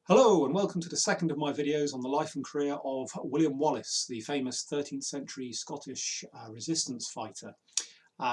Hello and welcome to the second of my videos on the life and career of William Wallace, the famous 13th century Scottish resistance fighter.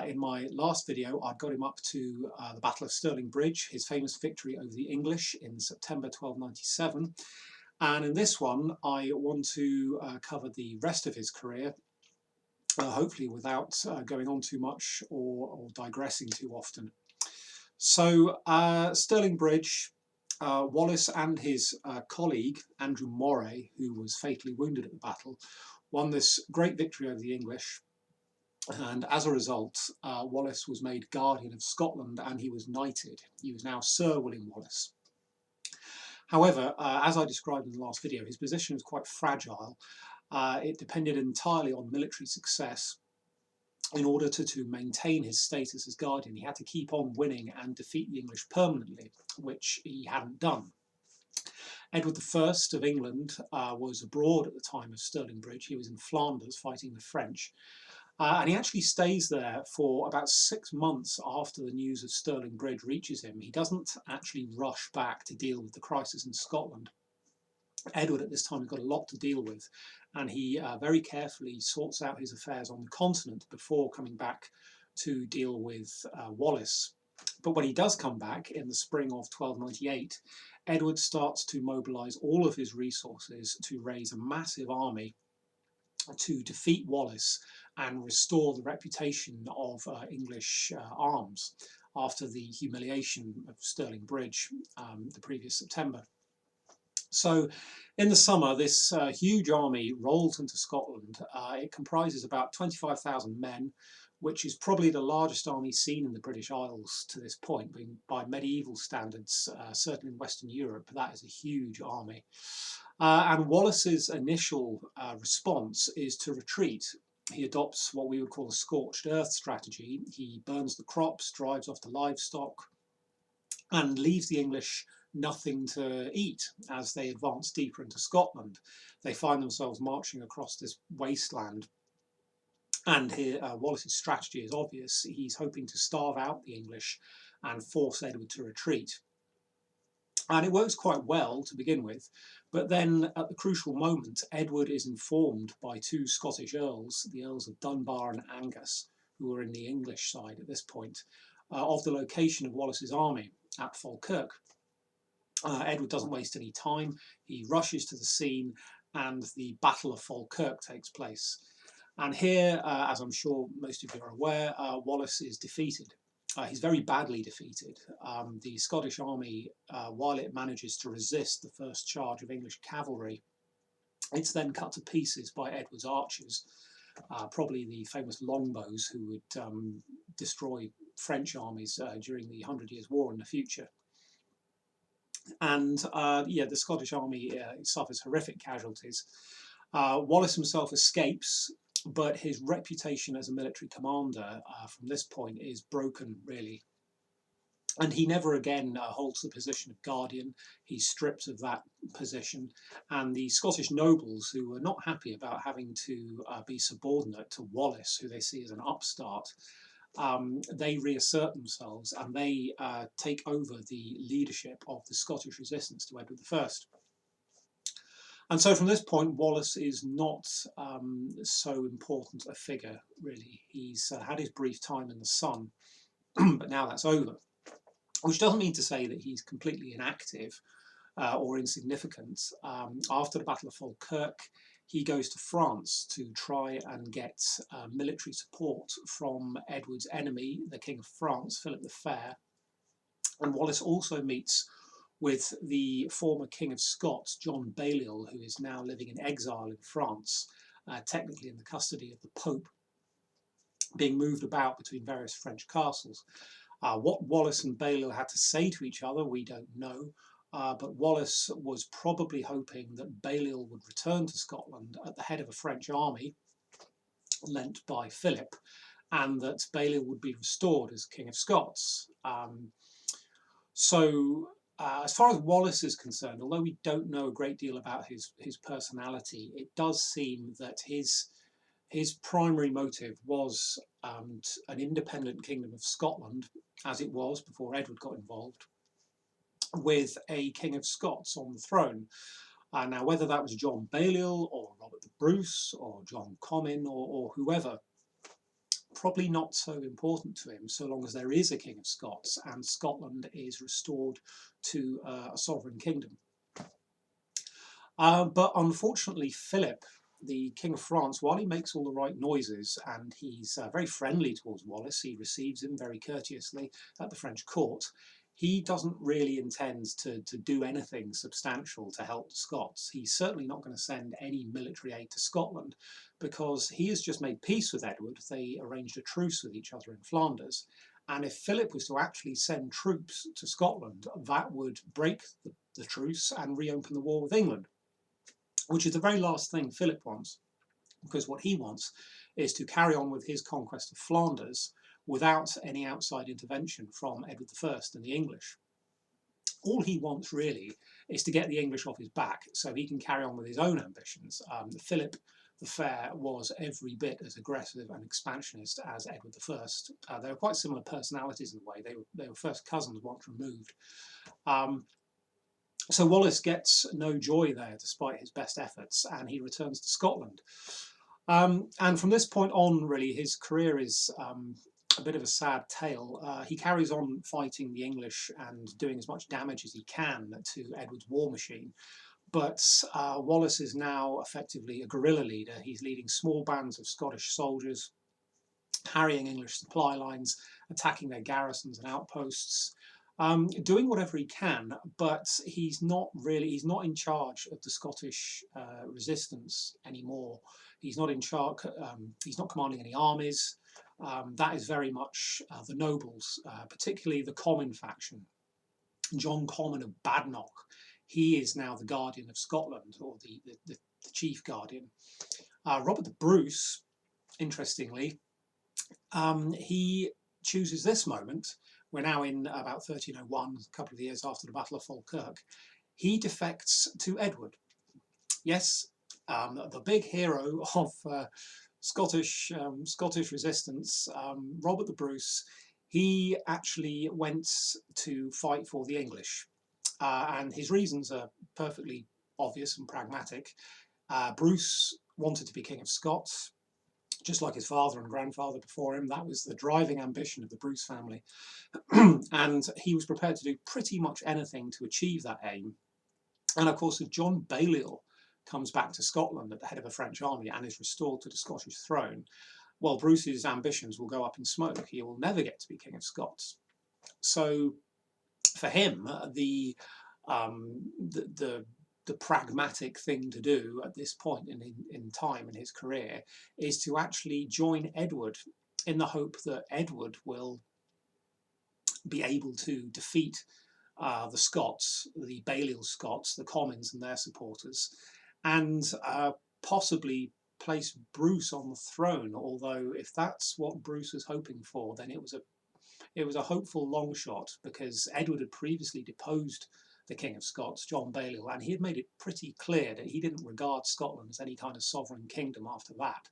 In my last video I got him up to the Battle of Stirling Bridge, his famous victory over the English in September 1297, and in this one I want to cover the rest of his career, hopefully without going on too much or digressing too often. So Stirling Bridge, Wallace and his colleague Andrew Moray, who was fatally wounded at the battle, won this great victory over the English, and as a result Wallace was made Guardian of Scotland and he was knighted. He was now Sir William Wallace. However, as I described in the last video, his position was quite fragile. It depended entirely on military success. In order to maintain his status as Guardian, he had to keep on winning and defeat the English permanently, which he hadn't done. Edward I of England was abroad at the time of Stirling Bridge. He was in Flanders fighting the French. And he actually stays there for about 6 months after the news of Stirling Bridge reaches him. He doesn't actually rush back to deal with the crisis in Scotland. Edward at this time has got a lot to deal with, and he very carefully sorts out his affairs on the continent before coming back to deal with Wallace. But when he does come back in the spring of 1298, Edward starts to mobilise all of his resources to raise a massive army to defeat Wallace and restore the reputation of English arms after the humiliation of Stirling Bridge the previous September. So in the summer, this huge army rolls into Scotland. It comprises about 25,000 men, which is probably the largest army seen in the British Isles to this point. By medieval standards, certainly in Western Europe, that is a huge army. And Wallace's initial response is to retreat. He adopts what we would call a scorched earth strategy. He burns the crops, drives off the livestock, and leaves the English nothing to eat as they advance deeper into Scotland. They find themselves marching across this wasteland. And here Wallace's strategy is obvious. He's hoping to starve out the English and force Edward to retreat. And it works quite well to begin with, but then at the crucial moment, Edward is informed by two Scottish earls, the Earls of Dunbar and Angus, who were in the English side at this point, of the location of Wallace's army at Falkirk. Edward doesn't waste any time. He rushes to the scene and the Battle of Falkirk takes place. And here, as I'm sure most of you are aware, Wallace is defeated. He's very badly defeated. The Scottish army, while it manages to resist the first charge of English cavalry, it's then cut to pieces by Edward's archers, probably the famous longbows who would destroy French armies during the 100 Years' War in the future. And yeah, the Scottish army suffers horrific casualties. Wallace himself escapes, but his reputation as a military commander from this point is broken, really. And he never again holds the position of Guardian. He's stripped of that position. And the Scottish nobles, who are not happy about having to be subordinate to Wallace, who they see as an upstart, they reassert themselves and they take over the leadership of the Scottish resistance to Edward I. And so from this point, Wallace is not so important a figure, really. He's had his brief time in the sun, but now that's over. Which doesn't mean to say that he's completely inactive or insignificant. After the Battle of Falkirk, he goes to France to try and get military support from Edward's enemy, the King of France, Philip the Fair. And Wallace also meets with the former King of Scots, John Balliol, who is now living in exile in France, technically in the custody of the Pope, being moved about between various French castles. What Wallace and Balliol had to say to each other, we don't know. But Wallace was probably hoping that Balliol would return to Scotland at the head of a French army lent by Philip, and that Balliol would be restored as King of Scots. As far as Wallace is concerned, although we don't know a great deal about his personality, it does seem that his primary motive was an independent kingdom of Scotland, as it was before Edward got involved, with a King of Scots on the throne. Now, whether that was John Balliol or Robert the Bruce or John Comyn or whoever, probably not so important to him, so long as there is a King of Scots and Scotland is restored to a sovereign kingdom. But unfortunately, Philip, the King of France, while he makes all the right noises and he's very friendly towards Wallace, he receives him very courteously at the French court, he doesn't really intend to do anything substantial to help the Scots. He's certainly not going to send any military aid to Scotland because he has just made peace with Edward. They arranged a truce with each other in Flanders. And if Philip was to actually send troops to Scotland, that would break the truce and reopen the war with England, which is the very last thing Philip wants, because what he wants is to carry on with his conquest of Flanders without any outside intervention from Edward I and the English. All he wants really is to get the English off his back so he can carry on with his own ambitions. Philip the Fair was every bit as aggressive and expansionist as Edward I. They were quite similar personalities in a way. They were first cousins once removed. So Wallace gets no joy there despite his best efforts, and he returns to Scotland. And from this point on, really, his career is a bit of a sad tale. He carries on fighting the English and doing as much damage as he can to Edward's war machine. But Wallace is now effectively a guerrilla leader. He's leading small bands of Scottish soldiers, harrying English supply lines, attacking their garrisons and outposts, doing whatever he can, but he's not in charge of the Scottish resistance anymore. He's not in charge, he's not commanding any armies. That is very much the nobles, particularly the Comyn faction. John Comyn of Badenoch, he is now the Guardian of Scotland, or the chief Guardian. Robert the Bruce, interestingly, he chooses this moment. We're now in about 1301, a couple of years after the Battle of Falkirk. He defects to Edward. Yes, the big hero of Scottish resistance, Robert the Bruce, he actually went to fight for the English. And his reasons are perfectly obvious and pragmatic. Bruce wanted to be King of Scots, just like his father and grandfather before him. That was the driving ambition of the Bruce family. And he was prepared to do pretty much anything to achieve that aim. And of course, if John Balliol comes back to Scotland at the head of a French army and is restored to the Scottish throne, well, Bruce's ambitions will go up in smoke. He will never get to be King of Scots. So for him, the pragmatic thing to do at this point in time in his career is to actually join Edward in the hope that Edward will be able to defeat the Scots, the Balliol Scots, the Comyns and their supporters, and possibly place Bruce on the throne. Although if that's what Bruce was hoping for, then it was a hopeful long shot, because Edward had previously deposed the King of Scots, John Balliol, and he had made it pretty clear that he didn't regard Scotland as any kind of sovereign kingdom after that.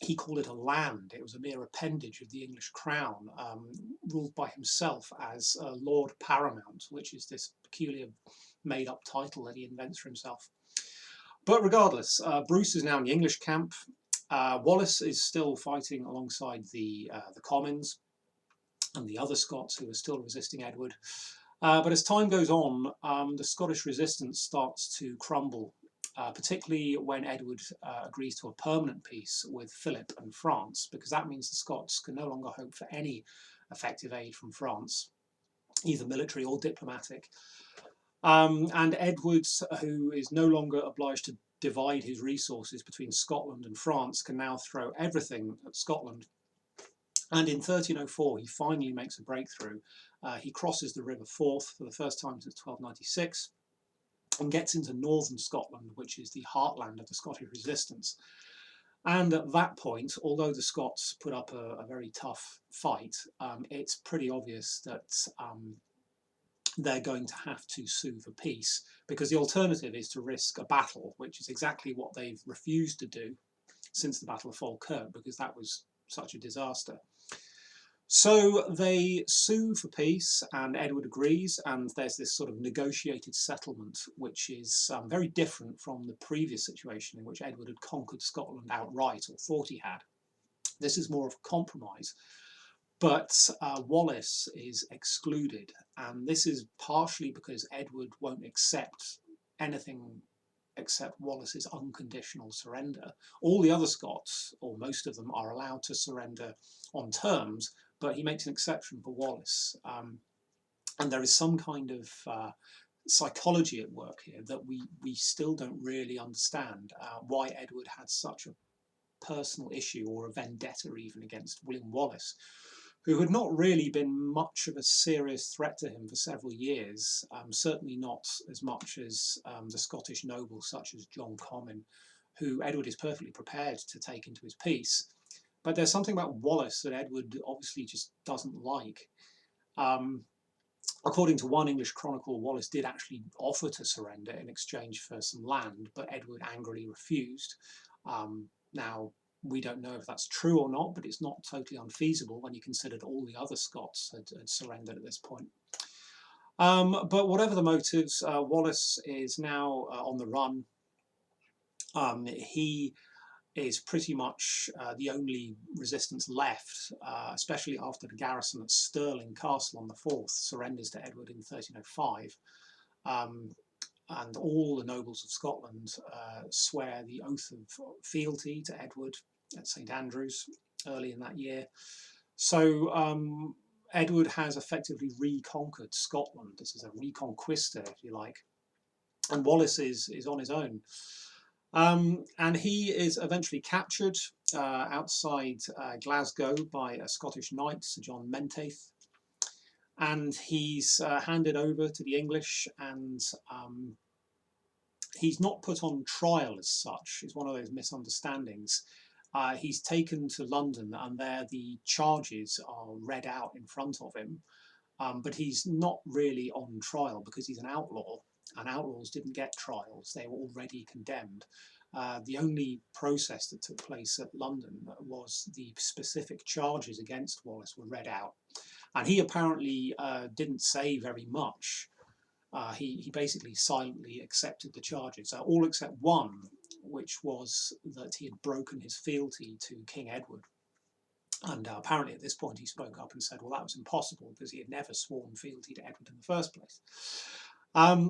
He called it a land. It was a mere appendage of the English crown, ruled by himself as Lord Paramount, which is this peculiar made-up title that he invents for himself. But regardless, Bruce is now in the English camp. Wallace is still fighting alongside the Comyns and the other Scots who are still resisting Edward. But as time goes on, the Scottish resistance starts to crumble, particularly when Edward agrees to a permanent peace with Philip and France, because that means the Scots can no longer hope for any effective aid from France, either military or diplomatic. And Edward, who is no longer obliged to divide his resources between Scotland and France, can now throw everything at Scotland. And in 1304, he finally makes a breakthrough. He crosses the River Forth for the first time since 1296 and gets into northern Scotland, which is the heartland of the Scottish resistance. And at that point, although the Scots put up a very tough fight, it's pretty obvious that they're going to have to sue for peace, because the alternative is to risk a battle, which is exactly what they've refused to do since the Battle of Falkirk, because that was such a disaster. So they sue for peace, and Edward agrees, and there's this sort of negotiated settlement, which is very different from the previous situation in which Edward had conquered Scotland outright, or thought he had. This is more of a compromise. But Wallace is excluded, and this is partially because Edward won't accept anything except Wallace's unconditional surrender. All the other Scots, or most of them, are allowed to surrender on terms, but he makes an exception for Wallace. And there is some kind of psychology at work here that we still don't really understand, why Edward had such a personal issue, or a vendetta even, against William Wallace, who had not really been much of a serious threat to him for several years, certainly not as much as the Scottish nobles such as John Comyn, who Edward is perfectly prepared to take into his peace. But there's something about Wallace that Edward obviously just doesn't like. Um, According to one English chronicle, Wallace did actually offer to surrender in exchange for some land, but Edward angrily refused. Now, we don't know if that's true or not, but it's not totally unfeasible when you consider that all the other Scots had surrendered at this point. But whatever the motives, Wallace is now on the run. He is pretty much the only resistance left, especially after the garrison at Stirling Castle on the Forth surrenders to Edward in 1305. And all the nobles of Scotland swear the oath of fealty to Edward at St Andrews early in that year. So Edward has effectively reconquered Scotland. This is a reconquista, if you like. And Wallace is on his own. And he is eventually captured outside Glasgow by a Scottish knight, Sir John Menteith. And he's handed over to the English, and he's not put on trial as such. It's one of those misunderstandings. He's taken to London, and there the charges are read out in front of him. But he's not really on trial because he's an outlaw, and outlaws didn't get trials. They were already condemned. The only process that took place at London was the specific charges against Wallace were read out. And he apparently didn't say very much. He basically silently accepted the charges, all except one, which was that he had broken his fealty to King Edward. And apparently at this point he spoke up and said, well, that was impossible because he had never sworn fealty to Edward in the first place.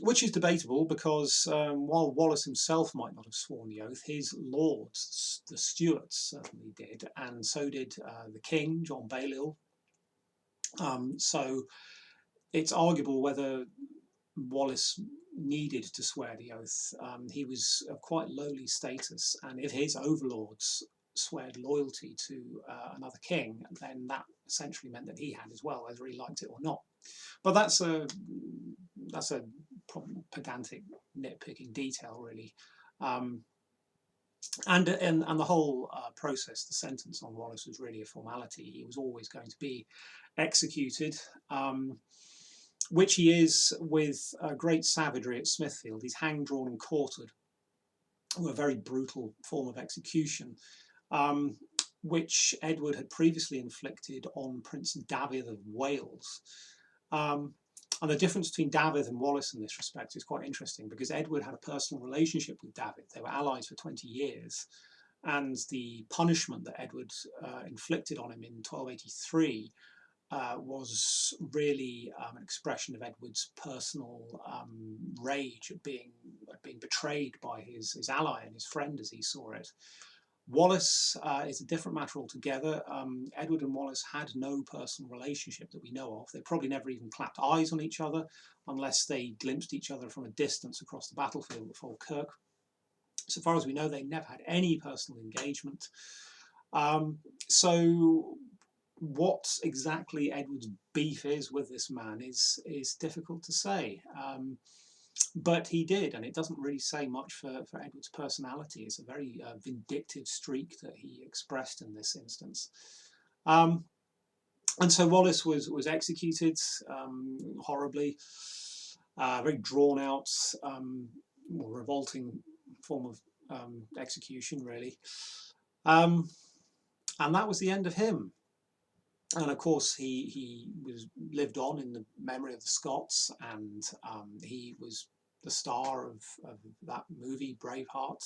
Which is debatable because while Wallace himself might not have sworn the oath, his lords, the Stuarts, certainly did, and so did the king, John Balliol. So it's arguable whether Wallace needed to swear the oath. He was of quite lowly status, and if his overlords sweared loyalty to another king, then that essentially meant that he had as well, whether he liked it or not. But that's a pedantic, nitpicking detail, really. And the whole process, the sentence on Wallace was really a formality. He was always going to be executed, which he is with great savagery at Smithfield. He's hanged, drawn and quartered, a very brutal form of execution, which Edward had previously inflicted on Prince Dafydd of Wales. And the difference between Dafydd and Wallace in this respect is quite interesting, because Edward had a personal relationship with Dafydd. They were allies for 20 years. And the punishment that Edward inflicted on him in 1283 was really an expression of Edward's personal rage at being betrayed by his ally and his friend, as he saw it. Wallace is a different matter altogether. Edward and Wallace had no personal relationship that we know of. They probably never even clapped eyes on each other unless they glimpsed each other from a distance across the battlefield at Falkirk. So far as we know, they never had any personal engagement. So what exactly Edward's beef is with this man is difficult to say. But he did, and it doesn't really say much for Edward's personality. It's a very vindictive streak that he expressed in this instance. And so Wallace was executed horribly, very drawn out, revolting form of execution, really. And that was the end of him. And of course, he lived on in the memory of the Scots, and he was the star of that movie, Braveheart.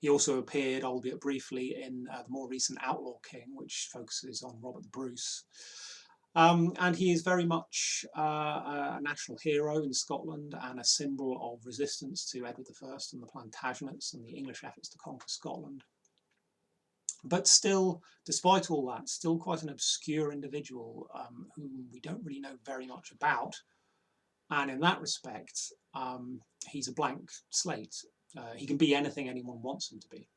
He also appeared, albeit briefly, in the more recent Outlaw King, which focuses on Robert the Bruce. And he is very much a national hero in Scotland and a symbol of resistance to Edward I and the Plantagenets and the English efforts to conquer Scotland. But still, despite all that, still quite an obscure individual whom we don't really know very much about. And in that respect, he's a blank slate. He can be anything anyone wants him to be.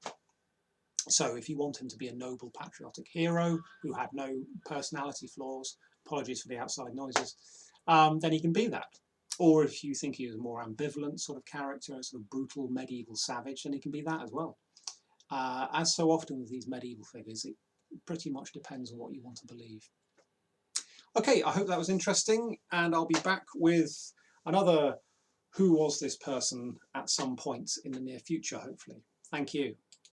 So if you want him to be a noble, patriotic hero who had no personality flaws, apologies for the outside noises, then he can be that. Or if you think he is a more ambivalent sort of character, a sort of brutal medieval savage, then he can be that as well. As so often with these medieval figures, it pretty much depends on what you want to believe. Okay, I hope that was interesting, and I'll be back with another Who Was This Person at some point in the near future, hopefully. Thank you.